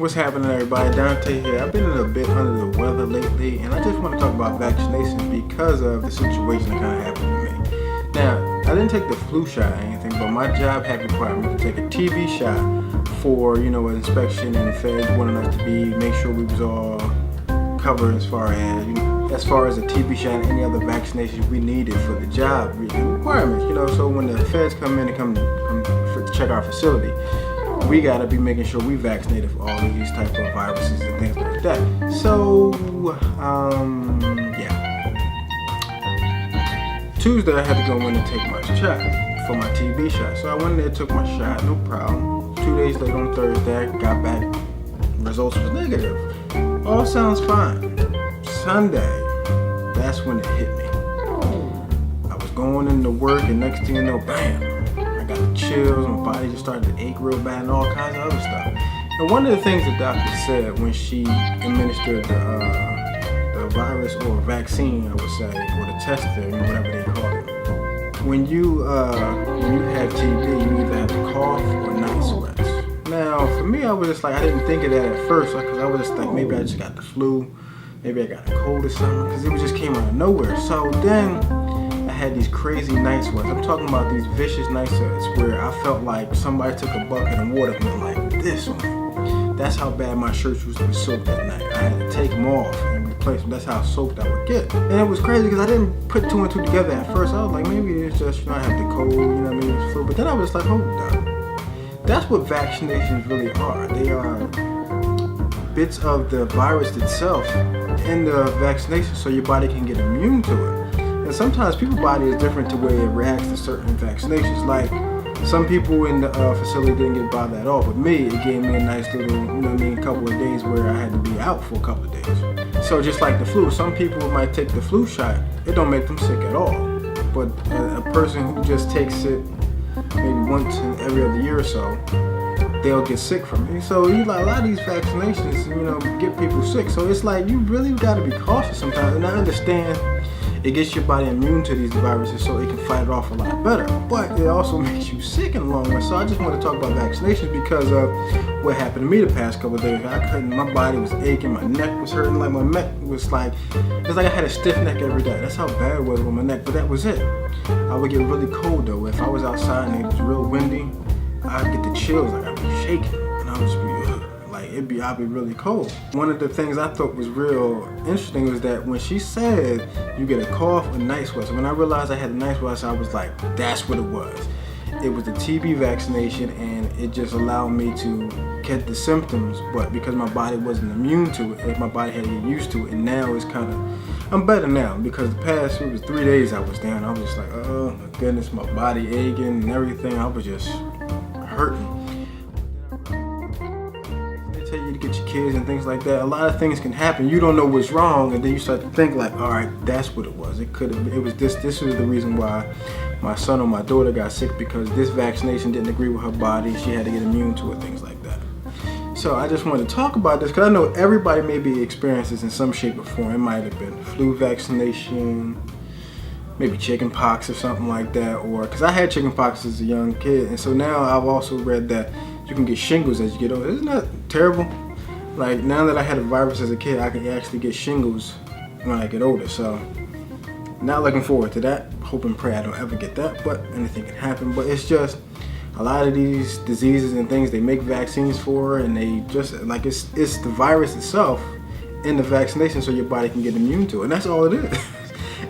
What's happening, everybody? Dante here. I've been a bit under the weather lately, and I just want to talk about vaccination because of the situation that kind of happened to me. Now, I didn't take the flu shot or anything, but my job had required me to take a TB shot for, an inspection, and the feds wanted us to make sure we was all covered as far as a TB shot and any other vaccinations we needed for the job requirements. So when the feds come in and come to check our facility, we gotta be making sure we vaccinated for all of these type of viruses and things like that. So, Tuesday I had to go in and take my shot for my TB shot. So I went in there, took my shot, no problem. 2 days later on Thursday, I got back, results was negative. All sounds fine. Sunday, that's when it hit me. I was going into work, and next thing you know, bam, I got the chills, my body just started to ache real bad and all kinds of other stuff. And one of the things the doctor said when she administered the virus or vaccine, I would say, or the tester, whatever they call it. When you have TB, you either have to cough or night sweats. Now, for me, I was just like, I didn't think of that at first, because I was just like, maybe I just got the flu, maybe I got a cold or something, because it just came out of nowhere. So then I had these crazy night sweats. I'm talking about these vicious night sweats where I felt like somebody took a bucket of water and went like this on me. That's how bad my shirts used to be soaked that night. I had to take them off and replace them. That's how soaked I would get. And it was crazy because I didn't put two and two together at first. I was like, maybe it's just, I have the cold, maybe it's flu. But then I was like, hold up. That's what vaccinations really are. They are bits of the virus itself in the vaccination so your body can get immune to it. And sometimes people's body is different to where it reacts to certain vaccinations. Like some people in the facility didn't get bothered at all, but me, it gave me a nice little, couple of days where I had to be out for a couple of days. So just like the flu, some people might take the flu shot, it don't make them sick at all. But a person who just takes it maybe once in every other year or so, they'll get sick from it. So a lot of these vaccinations, get people sick. So it's like you really got to be cautious sometimes. And I understand it gets your body immune to these viruses so it can fight it off a lot better. But it also makes you sick in the long run. So I just want to talk about vaccinations because of what happened to me the past couple of days. My body was aching, my neck was hurting, like my neck was it's like I had a stiff neck every day. That's how bad it was with my neck, but that was it. I would get really cold though. If I was outside and it was real windy, I'd get the chills, like I'd be shaking, and I would just be I'd be really cold. One of the things I thought was real interesting was that when she said you get a cough or night sweats, when I realized I had a night sweats, I was like, that's what it was. It was the TB vaccination, and it just allowed me to get the symptoms, but because my body wasn't immune to it, my body had to get used to it, and now it's I'm better now, because the past, 3 days I was down. I was just like, oh my goodness, my body aching and everything. I was just hurting. Tell you to get your kids and things like that. A lot of things can happen. You don't know what's wrong, and then you start to think like, all right, that's what it was. It was this. This was the reason why my son or my daughter got sick, because this vaccination didn't agree with her body. She had to get immune to it, things like that. So I just wanted to talk about this because I know everybody may be experiencing this in some shape or form. It might have been flu vaccination, maybe chicken pox or something like that, or because I had chicken pox as a young kid, and so now I've also read that you can get shingles as you get older. Isn't that terrible? Like now that I had a virus as a kid, I can actually get shingles when I get older. So not looking forward to that. Hope and pray I don't ever get that, but anything can happen. But it's just a lot of these diseases and things they make vaccines for, and they just like it's the virus itself in the vaccination so your body can get immune to it, and that's all it is.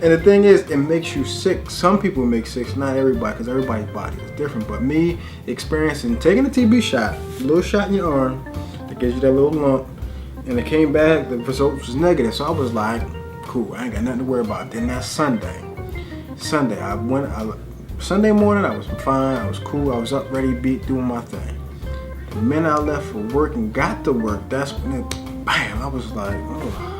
And the thing is, it makes you sick. Some people make sick, not everybody, because everybody's body is different. But me taking a TB shot, a little shot in your arm that gives you that little lump, and it came back, the result was negative. So I was like, cool, I ain't got nothing to worry about. Then that's Sunday. Sunday morning, I was fine, I was cool, I was up, ready, doing my thing. The minute I left for work and got to work, that's when bam, I was like, oh.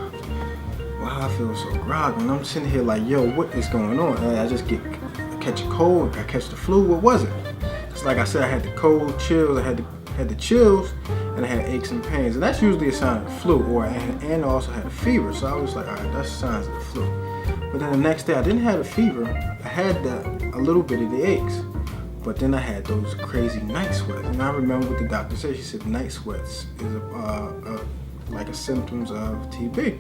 Wow, I feel so groggy, and I'm sitting here like, yo, what is going on? And I catch a cold, I catch the flu. What was it? It's like I said, I had the cold, chills, I had the chills, and I had aches and pains, and that's usually a sign of the flu. And I also had a fever, so I was like, all right, that's signs of the flu. But then the next day, I didn't have a fever. I had a little bit of the aches, But then I had those crazy night sweats, and I remember what the doctor said. She said night sweats is like a symptoms of TB.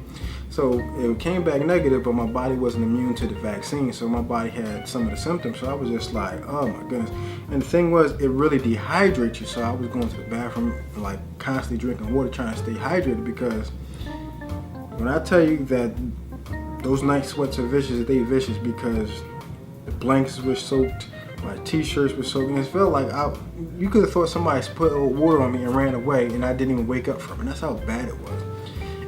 So it came back negative, but my body wasn't immune to the vaccine, so my body had some of the symptoms. So I was just like, oh my goodness. And the thing was, it really dehydrates you. So I was going to the bathroom, like constantly drinking water, trying to stay hydrated, because when I tell you that those night sweats are vicious, they vicious because the blankets were soaked, my t-shirts were soaked, and it felt like you could have thought somebody put water on me and ran away, and I didn't even wake up from it. That's how bad it was.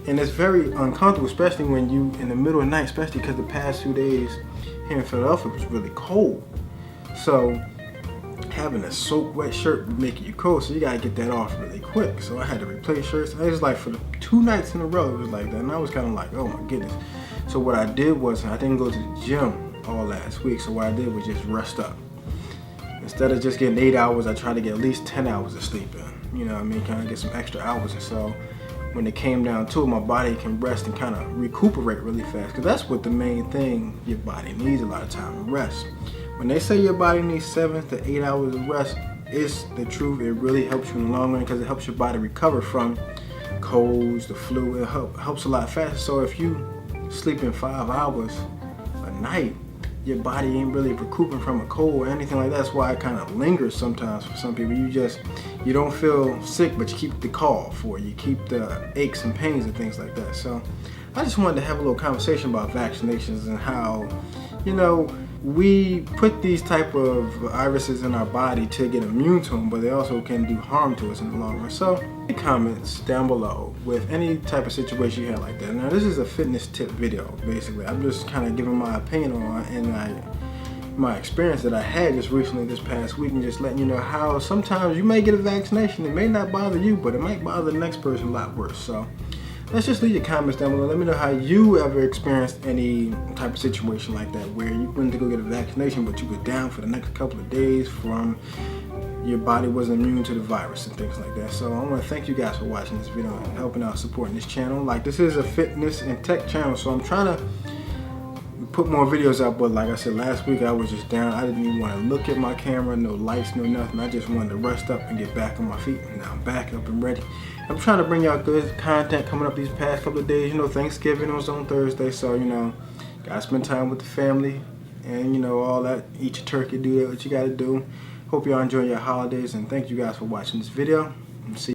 And it's very uncomfortable, especially when you in the middle of the night, especially because the past 2 days here in Philadelphia was really cold. So having a soaked wet shirt would make you cold, so you gotta get that off really quick. So I had to replace shirts. It was like for the 2 nights in a row, it was like that, and I was kind of like, oh my goodness. So what I did was, I didn't go to the gym all last week, so what I did was just rest up. Instead of just getting 8 hours, I tried to get at least 10 hours of sleep in. You know what I mean? Kind of get some extra hours. And so when it came down to it, my body can rest and kind of recuperate really fast. Because that's what the main thing your body needs a lot of time, rest. When they say your body needs 7 to 8 hours of rest, it's the truth. It really helps you in the long run, because it helps your body recover from colds, the flu. It helps a lot faster. So if you sleep in 5 hours a night, your body ain't really recuperating from a cold or anything like that. That's why it kind of lingers sometimes for some people. You don't feel sick, but you keep the cough, or you keep the aches and pains and things like that. So I just wanted to have a little conversation about vaccinations and how, you know, we put these type of viruses in our body to get immune to them, but they also can do harm to us in the long run. So comments down below with any type of situation you had like that. Now this is a fitness tip video, basically. I'm just kind of giving my opinion on and my experience that I had just recently this past week, and just letting you know how sometimes you may get a vaccination, it may not bother you, but it might bother the next person a lot worse. So let's just leave your comments down below. Let me know how you ever experienced any type of situation like that, where you went to go get a vaccination, but you were down for the next couple of days from your body wasn't immune to the virus and things like that. So I want to thank you guys for watching this video and helping out supporting this channel. Like, this is a fitness and tech channel, so I'm trying to put more videos out, but like I said, last week I was just down. I didn't even want to look at my camera, no lights, no nothing. I just wanted to rest up and get back on my feet, and now I'm back up and ready. I'm trying to bring y'all good content coming up these past couple of days. You know, Thanksgiving was on Thursday, so you know, gotta spend time with the family and you know, all that. Eat your turkey, do what you gotta do. Hope y'all enjoy your holidays, and thank you guys for watching this video. And see